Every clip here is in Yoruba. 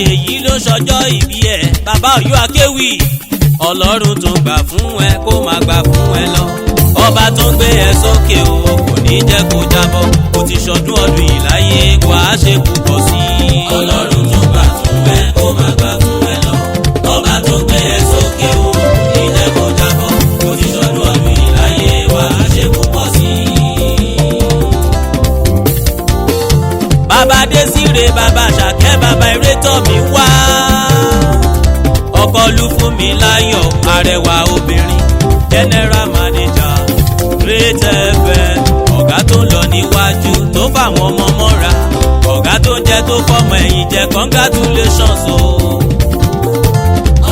Ṣèyí ló ṣọjọ́ ìbí ẹ̀ bàbá Ọ̀yọ́ Akewi. Ọlọ́run tó gbà fún ẹ kó máa gbà fún ẹ lọ. Ọba tó ń gbé ẹ sókè o kò ní jẹ́ kó jábọ́. Kò ti ṣọdún ọdún yìí láyé wà á ṣe púpọ̀ sí i. Ọlọ́run tó gbà fún ẹ kó máa gbà fún ẹ lọ. Ọba tó ń gbé ẹ sókè o kò ní jẹ́ kó jábọ́. Kò ti ṣọdún ọdún yìí láyé wà á ṣe púpọ̀ sí i. Bàbá Désiré bàbá Ṣàkẹ́ bàbá Irétọ́mi wá. Ọkọ Olufunmilayo arẹwà obìnrin general manager Great FM. Ọ̀gá tó ń lọ níwájú tó fàwọn ọmọ mọ́ra. Ọ̀gá tó jẹ́ tó fọmọ ẹ̀yìn jẹ́ congratulations o.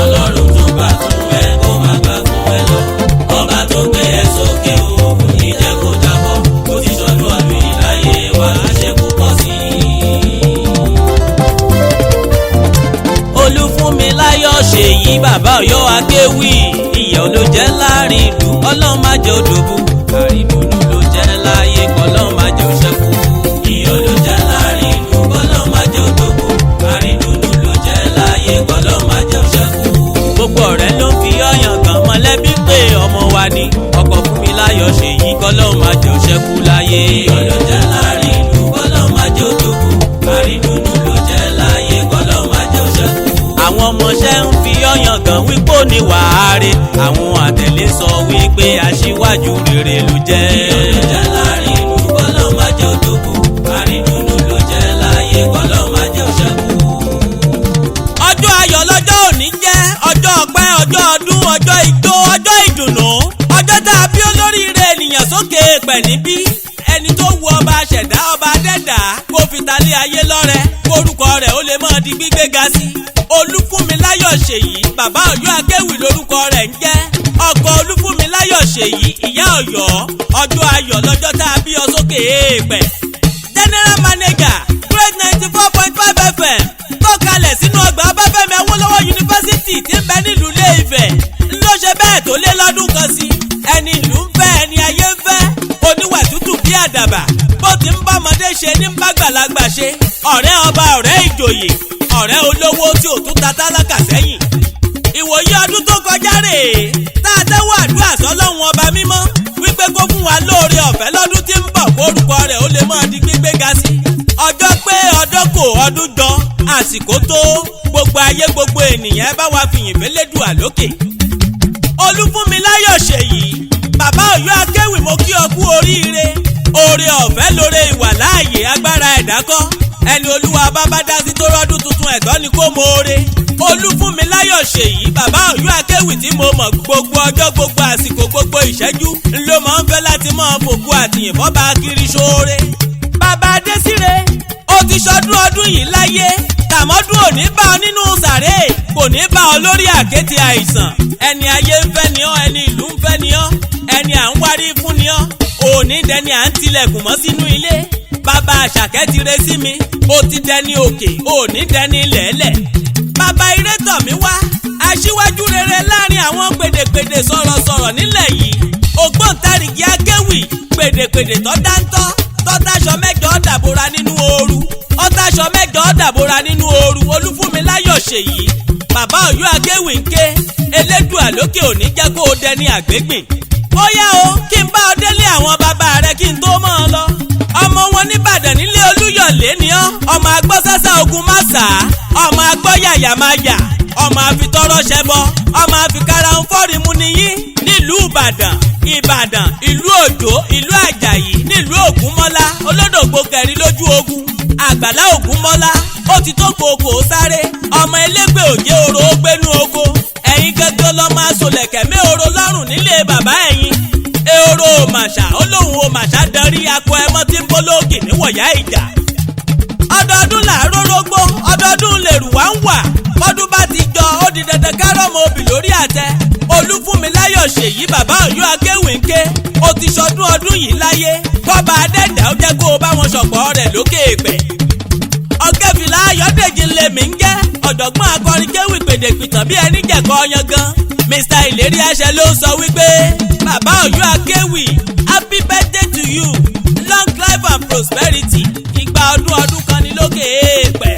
Ọlọ́run tó gbà fún ẹ kó má gbà fún ẹ lọ. Ọba tó gbé ẹ sókè o kò ní jẹ́ kó jábọ́. Kò ti ṣọdún ọdún yìí láyé wà á ṣe púpọ̀ sí i. Olufunmilayo Ṣèyí bàbá Ọ̀yọ́ Akewi. Ìyà ló jẹ́ láàrin ìlú Ọlọ́run má jẹ́ òdòbó. Àrídùnnú ló jẹ́ láyé Ọlọ́run má jẹ́ òṣẹ́kù. Ìyà ló jẹ́ láàrin ìlú Ọlọ́run má jẹ́ òdòbó. Àrídùnnú ló jẹ́ láyé Ọlọ́run má jẹ́ òṣẹ́kù. Gbogbo ọ̀rẹ́ ló ń fi ọyàn gan mọ̀lẹ́bí pé ọmọ wa ni. Ọkọ Funmilayo Ṣèyí Ọlọ́run má jẹ́ òṣẹ́kù láyé. Ìyà ló jẹ́ láàrin ìlú Ọlọ́run má jẹ́ òdòbó. Àrídùnnú ló jẹ́ láyé Ọlọ́run má jẹ́ òṣẹ́kù. Àwọn ọmọọṣẹ́ ń fi ọyàn gan wípé ó ní wàhálà. Àwọn àtẹ̀lé sọ wípé aṣíwájú rere ló jẹ́. Ìyà ló jẹ́ láàrin ìlú Ọlọ́run má jẹ́ òdòbó. Àrídùnnú ló jẹ́ láyé Ọlọ́run má jẹ́ òṣẹ́kù. Ọjọ́ ayọ̀ lọ́jọ́ òní jẹ́ ọjọ́ ọpẹ́ ọjọ́ ọdún ọjọ́ ijó ọjọ́ ìdùnnú. Ọjọ́ tá a bí olóríire ènìyàn sókè pẹ̀ níbí. Ẹni tó wu ọba ṣẹ̀dá ọba dẹ́dà kó fi talé ayé lọ́rẹ kórúkọ rẹ̀ ó lè mọ́ di gbígbéga sí. Olufunmilayo Ṣèyí bàbá Ọ̀yọ́ Akewi lórúkọ rẹ̀ ń jẹ́. Ọkọ Olufunmilayo Ṣèyí ìyá Ọ̀yọ́. Ọjọ́ ayọ̀ lọ́jọ́ tá a bí ọ sókè èèpẹ̀. General manager Great 94.5 FM tó kalẹ̀ sínú ọgbà Ọbáfẹ́mi Awólọ́wọ̀ University tí ń bẹ nílùú Ilé-Ifẹ̀. Ló ṣe bẹ́ẹ̀ tó lé lọ́dún kan sí. Ẹni ìlú ń fẹ́ ẹni ayé ń fẹ́. Oníwà tútù bí àdàbà. Bó ti ń bá ọmọdé ṣe ní ń bá gbàlagbà ṣe. Ọ̀rẹ́ ọba ọ̀rẹ́ ìjòyè. Ọ̀rẹ́ olówó tí ò tún ta tálákà sẹ́yìn. Ìwòye ọdún tó kọjá rèé tá a tẹ́wọ́ àdúrà sọ́lọ́run ọba mímọ́ wípé kó fún wa lóore ọ̀fẹ́ lọ́dún tí ń bọ̀ kórúkọ rẹ̀ ó lè máa di gbígbéga sí. Ọjọ́ pé ọdún kò ọdún jọ àsìkò tó gbogbo ayé gbogbo ènìyàn bá wa fìyìn fẹ́lẹ́dùà lókè. Olufunmilayo Ṣèyí bàbá Ọ̀yọ́ Akewi mo kí ọ kú oríire. Oore ọ̀fẹ́ lóore ìwà láàyè agbára ẹ̀dá kọ́. Ẹni Olúwa bá dá sí tó rọ́dún tuntun ẹ̀tọ́ ni kó mọ̀ọ́re. Olufunmilayo Ṣèyí bàbá Ọ̀yọ́ Akewi tí mo mọ̀ gbogbo ọjọ́ gbogbo àsìkò gbogbo ìṣẹ́jú ló máa ń fẹ́ láti máa fògo àtìyìn fọ́ba kiri ṣoore. Bàbá Désiré ó ti ṣọdún ọdún yìí láyé. Tàmọ́dún ò ní bá ọ nínú sàré kò ní bá ọ lórí àkéte àìsàn. Ẹni ayé ń fẹ́ ni ọ́ ẹni ìlú ń fẹ́ ni ọ́ ẹni à ń wárí fún ni ọ́ òní dẹni à ń tilẹ̀kùn mọ́ sínú ilé. Bàbá Àṣàkẹ́ ti re sí mi ó ti dẹni òkè òní dẹni lẹ́lẹ̀. Bàbá Irétọ́mi wá aṣíwájú rere láàrin àwọn pèdèpèdè sọ̀rọ̀sọ̀rọ̀ nílẹ̀ yìí. Ògbóǹtarìgì Akewi pèdèpèdè tó dáńtọ́ tọ́táṣọ mẹ́jọ dàbora nínú ooru. Ọ̀táṣọ mẹ́jọ dàbora nínú ooru. Olufunmilayo Ṣèyí bàbá Ọ̀yọ́ Akewi ń ké Elédùà lókè òní jẹ́ kó o dẹni àgbégbìn. Bóyá o kí n bá ọ délé àwọn bàbá rẹ kí n tó mọ́ ọ lọ. Ọmọ wọn nìbàdàn nílé Olúyọ̀lé ni ọ́. Ọmọ agbọ́sásá ogun má sà á. Ọmọ agbọ́yàyà má yà. Ọmọ àfitọ́rọ́ ṣẹbọ. Ọmọ àfikàrà ń fọ́rimu nìyí. Nílùú Ìbàdàn ìlú Òjó ìlú Àjàyí nílùú Ògúnmọ́lá olódògbò kẹrin lójú ogun. Àgbàlá Ògúnmọ́lá ó ti tó kòkò sáré. Ọmọ elégbè òjé oró ó gbénú oko. Ẹ̀yin gẹ́gẹ́ lọ́ máa solẹ̀kẹ̀ mé oró lọ́rùn nílé bàbá ẹ̀yin. Ehoro òmàṣà olóhùn òmàṣà darí akọ ẹmọ tí ń bólógì níwọ̀yá ìjà. Ọdọọdún làárọ̀ rógbó ọdọọdún lèrú wá ń wà. Bọ́dún bá ti jọ ó di dandan kárọ̀mọ obì lórí àtẹ. Olufunmilayo Ṣèyí bàbá Ọ̀yọ́ Akewi ń ké ó ti ṣọdún ọdún yìí láyé. Kọ́ba adẹ́dà ó jẹ́ kó o bá wọn ṣọ̀pọ̀ rẹ̀ lókè èpẹ̀. Ọ̀gẹ́fìlà Ayọ̀dèjì lèmi ń jẹ́ ọ̀jọ̀gbọ́n akọrin kéwì pèdèpìtàn bí ẹni jẹ̀kọ́ ọyàn gan. Mr. Ìlérí Àṣẹ ló sọ wípé bàbá Ọ̀yọ́ Akewi happy birthday to you long life and prosperity. Ìgbà ọdún kan ní lókè èèpẹ̀.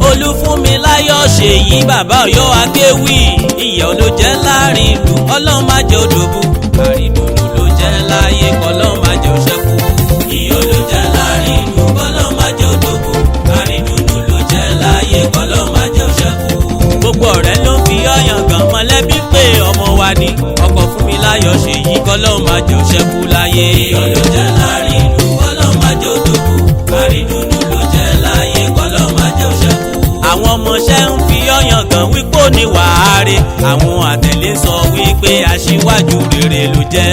Olufunmilayo Ṣèyí bàbá Ọ̀yọ́ Akewi ìyà ló jẹ́ láàrin ìlú Ọlọ́run má jẹ́ òdòbó àrídùnnú ló jẹ́ láyé kọ́lọ́run má jẹ́ òṣẹ́kù. ìyà ló jẹ́ láàrin ìlú Ọlọ́run má jẹ́ òdòbó àrídùnnú ló jẹ́ láyé kọ́lọ́run má jẹ́ òṣẹ́kù. gbogbo ọ̀rẹ́ ló fi ọyàn gan mọ̀lẹ́bí pé ọmọ wa ni ọkọ Fúnmiláyọ̀ Ṣèyí kọ́lọ́run má jẹ́ òṣẹ́kù láyé. ìyà ló jẹ́ láàrin ìlú Ọlọ́run má jẹ́ òdòbó àrídùnnú ló jẹ́ láyé kọ́lọ́run má jẹ́ òṣẹ́kù. àwọn ọmọọṣẹ́ ń fi ọyàn gan wípé ó ní wàá rí àwọn àtẹ̀lé sọ wípé aṣíwájú rere ló jẹ́.